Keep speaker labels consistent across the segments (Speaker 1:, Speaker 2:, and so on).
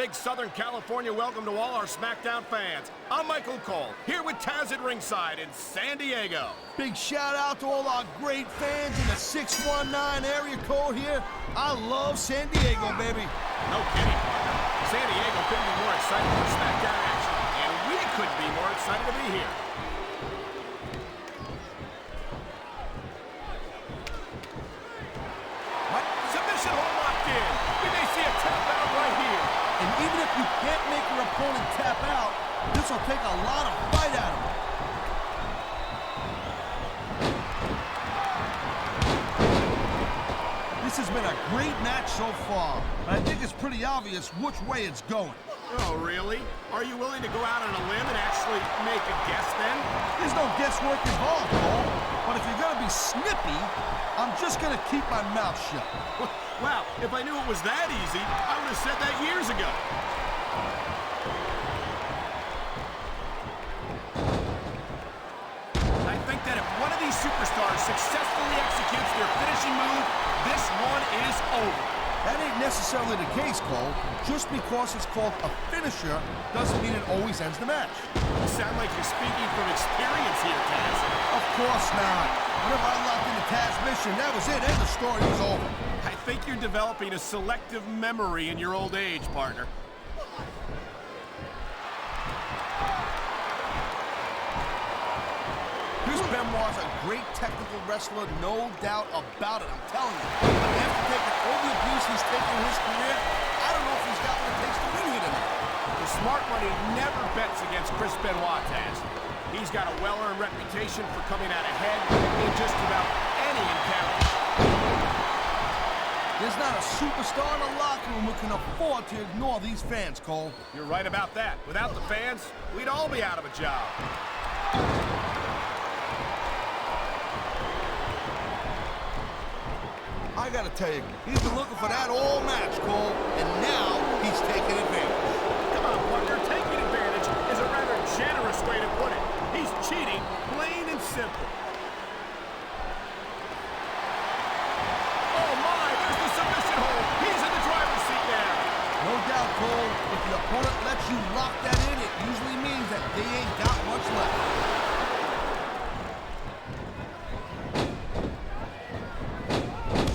Speaker 1: big Southern California welcome to all our SmackDown fans. I'm Michael Cole, here with Taz at ringside in San Diego.
Speaker 2: Big shout out to all our great fans in the 619 area code here. I love San Diego, baby.
Speaker 1: No kidding, partner. San Diego couldn't be more excited for SmackDown action, and we couldn't be more excited to be here. Submission hold locked in. We may see a tap out right here.
Speaker 2: And even if you can't make your opponent tap out, this will take a lot of fight out of him. This has been a great match so far, but I think it's pretty obvious which way it's going.
Speaker 1: Oh, really? Are you willing to go out on a limb and actually make a guess then?
Speaker 2: There's no guesswork involved, Cole. But if you're gonna be snippy, I'm just gonna keep my mouth shut.
Speaker 1: Wow, if I knew it was that easy, I would have said that years ago. I think that if one of these superstars successfully executes their finishing move, this one is over.
Speaker 2: That ain't necessarily the case, Cole. Just because it's called a finisher doesn't mean it always ends the match.
Speaker 1: You sound like you're speaking from experience here, Taz.
Speaker 2: Of course not. Whenever I locked into Taz's mission, that was it, and the story was over.
Speaker 1: I think you're developing a selective memory in your old age, partner.
Speaker 2: This Benoit's a great technical wrestler, no doubt about it, I'm telling you. But after taking all the abuse he's taken in his career, I don't know if he's got what it takes to win here tonight.
Speaker 1: The smart money never bets against Chris Benoit, Taz. He's got a well-earned reputation for coming out ahead in just about any encounter.
Speaker 2: There's not a superstar in the locker room who can afford to ignore these fans, Cole.
Speaker 1: You're right about that. Without the fans, we'd all be out of a job.
Speaker 2: I gotta tell you, he's been looking for that all match, Cole, and now he's taking advantage.
Speaker 1: Come on, partner, taking advantage is a rather generous way to put it. He's cheating, plain and simple. Oh my, there's the submission hold. He's in the driver's seat now.
Speaker 2: No doubt, Cole, if the opponent lets you lock that in, it usually means that they ain't got much left.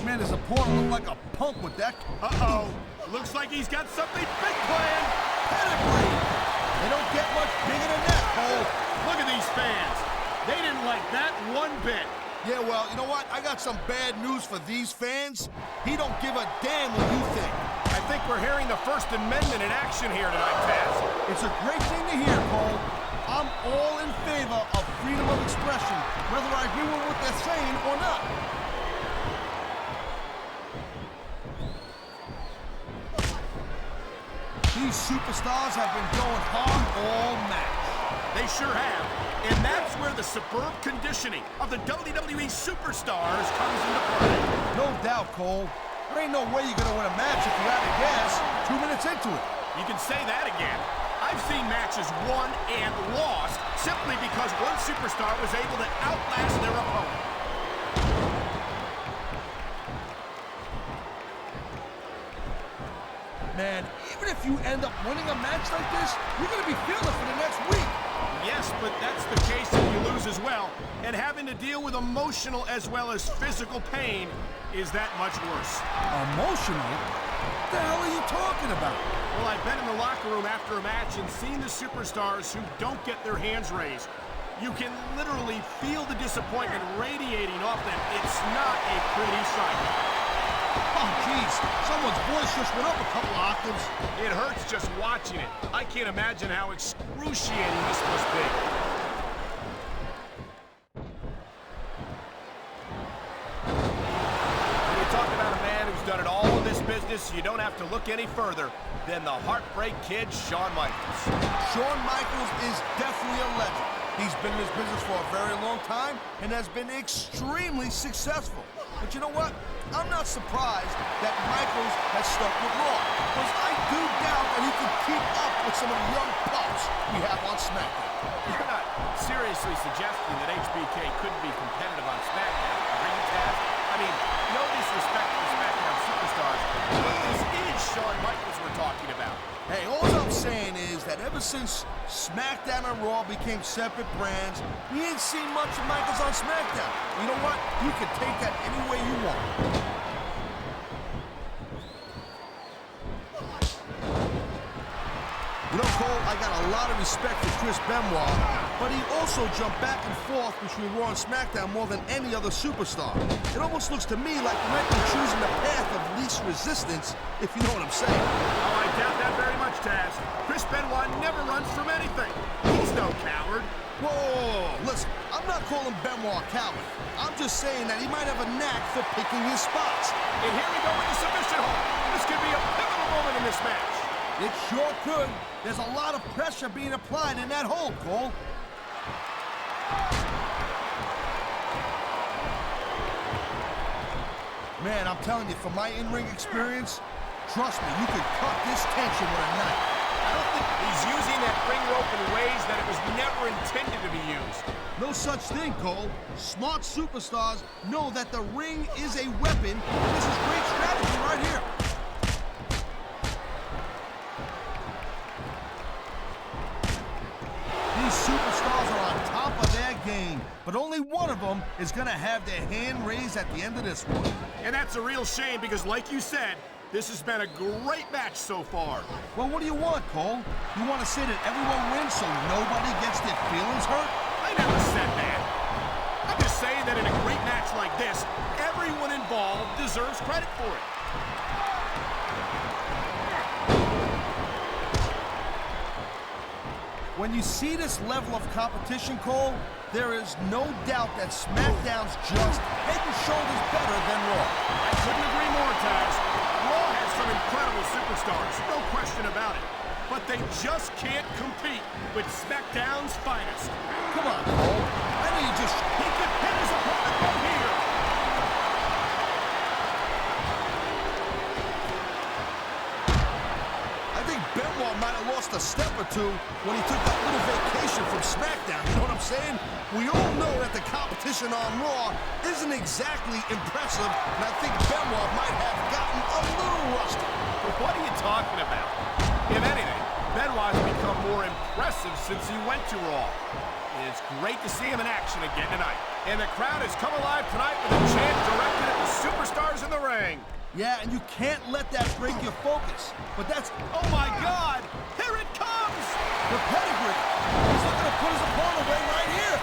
Speaker 2: Man, his opponent looked like a punk with that.
Speaker 1: Uh-oh. Looks like he's got something big planned.
Speaker 2: Pedigree. They don't get much bigger than that, Cole.
Speaker 1: Look at these fans. They didn't like that one bit.
Speaker 2: Yeah, well, you know what? I got some bad news for these fans. He don't give a damn what you think.
Speaker 1: I think we're hearing the First Amendment in action here tonight, Taz.
Speaker 2: It's a great thing to hear, Cole. I'm all in favor of freedom of expression, whether I agree with what they're saying or not. These superstars have been going hard all match.
Speaker 1: They sure have. And that's where the superb conditioning of the WWE superstars comes into play.
Speaker 2: No doubt, Cole. There ain't no way you're gonna win a match if you're out of gas 2 minutes into it.
Speaker 1: You can say that again. I've seen matches won and lost simply because one superstar was able to outlast their opponent.
Speaker 2: Man, even if you end up winning a match like this, you're gonna be feeling it for the next week.
Speaker 1: Yes, but that's the case if you lose as well. And having to deal with emotional as well as physical pain is that much worse.
Speaker 2: Emotional? What the hell are you talking about?
Speaker 1: Well, I've been in the locker room after a match and seen the superstars who don't get their hands raised. You can literally feel the disappointment radiating off them. It's not a pretty sight.
Speaker 2: Oh, jeez. Someone's voice just went up a couple of octaves.
Speaker 1: It hurts just watching it. I can't imagine how excruciating this must be. When you talk about a man who's done it all in this business, you don't have to look any further than the Heartbreak Kid, Shawn Michaels.
Speaker 2: Shawn Michaels is definitely a legend. He's been in this business for a very long time and has been extremely successful. But you know what? I'm not surprised that Michaels has stuck with Raw, because I do doubt that he can keep up with some of the young pups we have on SmackDown.
Speaker 1: You're not seriously suggesting that HBK couldn't be competitive on SmackDown, are you, Taz? I mean, no disrespect to the SmackDown superstars. superstars. But this is Shawn Michaels we're talking about.
Speaker 2: Hey, all I'm saying is that ever since SmackDown and Raw became separate brands, we ain't seen much of Michaels on SmackDown. You know what? You can take that any way you want. You know, Cole, I got a lot of respect for Chris Benoit, but he also jumped back and forth between Raw and SmackDown more than any other superstar. It almost looks to me like he might be choosing the path of least resistance, if you know what I'm saying.
Speaker 1: Oh, I doubt that very much, Taz. Chris Benoit never runs from anything. He's no coward.
Speaker 2: Whoa, listen, I'm not calling Benoit a coward. I'm just saying that he might have a knack for picking his spots.
Speaker 1: And here we go with the submission hold. This could be a pivotal moment in this match.
Speaker 2: It sure could. There's a lot of pressure being applied in that hold, Cole. Man, I'm telling you, from my in-ring experience, trust me, you could cut this tension with a knife.
Speaker 1: I don't think he's using that ring rope in ways that it was never intended to be used.
Speaker 2: No such thing, Cole. Smart superstars know that the ring is a weapon, and this is great strategy right here. These superstars are on top of their game, but only one of them is going to have their hand raised at the end of this one.
Speaker 1: And that's a real shame because, like you said, this has been a great match so far.
Speaker 2: Well, what do you want, Cole? You want to say that everyone wins so nobody gets their feelings hurt?
Speaker 1: I never said that. I'm just saying that in a great match like this, everyone involved deserves credit for it.
Speaker 2: When you see this level of competition, Cole, there is no doubt that SmackDown's just head and shoulders better than Raw.
Speaker 1: I couldn't agree more, Taz. Raw has some incredible superstars, no question about it. But they just can't compete with SmackDown's finest.
Speaker 2: Come on, Cole. I know you just...
Speaker 1: He could hit his opponent from here.
Speaker 2: I think Benoit might have lost a step or two when he took that little vacation from SmackDown. You know what I'm saying? We all know that the competition on Raw isn't exactly impressive, and I think Benoit might have gotten a little rusty.
Speaker 1: What are you talking about? If anything, Benoit's become more impressive since he went to Raw. It's great to see him in action again tonight. And the crowd has come alive tonight with a chant directed at the superstars in the ring.
Speaker 2: Yeah, and you can't let that break your focus. But that's...
Speaker 1: Oh my God! Here it comes!
Speaker 2: The pedigree! He's looking to put his opponent away right here!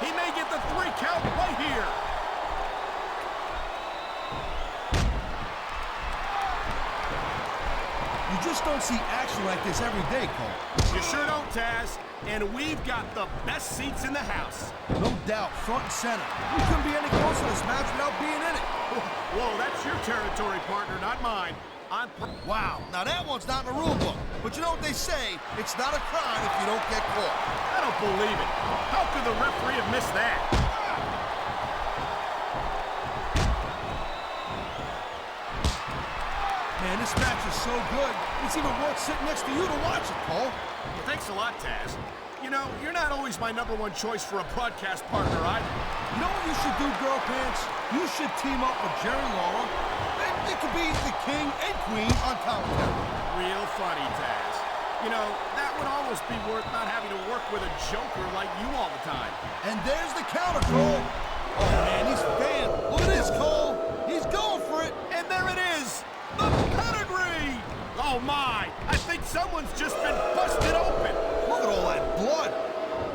Speaker 1: He may get the 3 count right here.
Speaker 2: You just don't see action like this every day, Cole.
Speaker 1: You sure don't, Taz. And we've got the best seats in the house.
Speaker 2: No doubt, front and center. You couldn't be any closer to this match without being in it.
Speaker 1: Whoa, that's your territory, partner, not mine.
Speaker 2: Wow, now that one's not in the rule book. But you know what they say, it's not a crime if you don't get caught.
Speaker 1: I don't believe it. How could the referee have missed that?
Speaker 2: Man, this match is so good, it's even worth sitting next to you to watch it, Cole.
Speaker 1: Well, thanks a lot, Taz. You know, you're not always my #1 choice for a broadcast partner either.
Speaker 2: You know what you should do, Girl Pants? You should team up with Jerry Lawler. It could be the king and queen on commentary.
Speaker 1: Real funny, Taz. You know, that would almost be worth not having to work with a joker like you all the time.
Speaker 2: And there's the counter, Cole. Oh, man, he's fan. Look at this, Cole. He's going for it.
Speaker 1: And there it is. The pedigree. Oh, my. I think someone's just been busted open.
Speaker 2: Look at all that blood.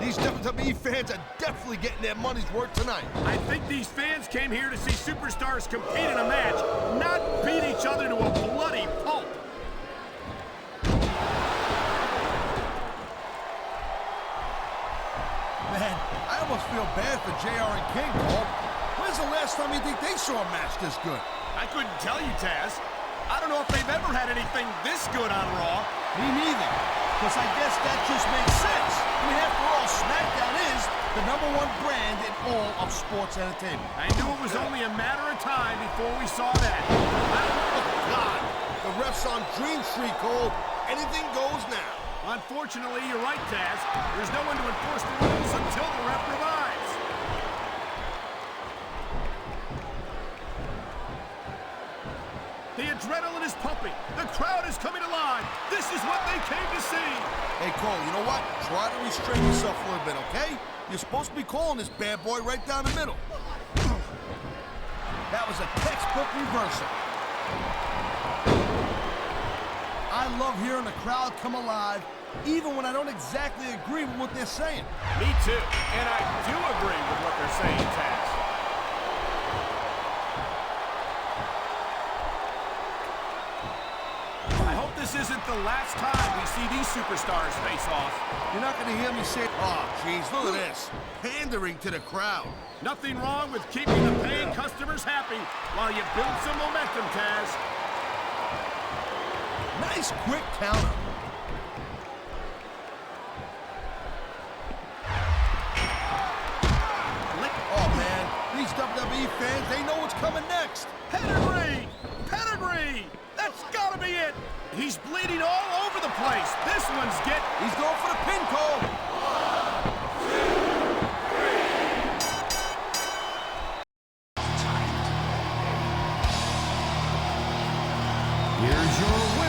Speaker 2: These WWE fans are definitely getting their money's worth tonight.
Speaker 1: I think these fans came here to see superstars compete in a match, not beat each other to a bloody pulp.
Speaker 2: Man, I almost feel bad for JR and King, Cole. When's the last time you think they saw a match this good?
Speaker 1: I couldn't tell you, Taz. I don't know if they've ever had anything this good on Raw.
Speaker 2: Me neither. Because I guess that just makes sense. I mean, after all, SmackDown is the #1 brand in all of sports entertainment.
Speaker 1: I knew it was only a matter of time before we saw that.
Speaker 2: Oh, God. The ref's on Dream Street, Cole. Anything goes now.
Speaker 1: Unfortunately, you're right, Taz. There's no one to enforce the rules until the ref revives. The adrenaline is pumping. The crowd is coming alive. This is what they came to see.
Speaker 2: Hey, Cole, you know what? Try to restrain yourself a little bit, okay? You're supposed to be calling this bad boy right down the middle. That was a textbook reversal. I love hearing the crowd come alive, even when I don't exactly agree with what they're saying.
Speaker 1: Me too, and I do agree with what they're saying, Taz. I hope this isn't the last time we see these superstars face off.
Speaker 2: You're not going to hear me say, oh, geez, look at this. Pandering to the crowd.
Speaker 1: Nothing wrong with keeping the paying customers happy while you build some momentum, Taz.
Speaker 2: Nice quick counter. Oh, man, these WWE fans, they know what's coming next.
Speaker 1: Pedigree! Pedigree! That's gotta be it! He's bleeding all over the place. This one's
Speaker 2: He's going for the pin, Cole.
Speaker 1: Here's your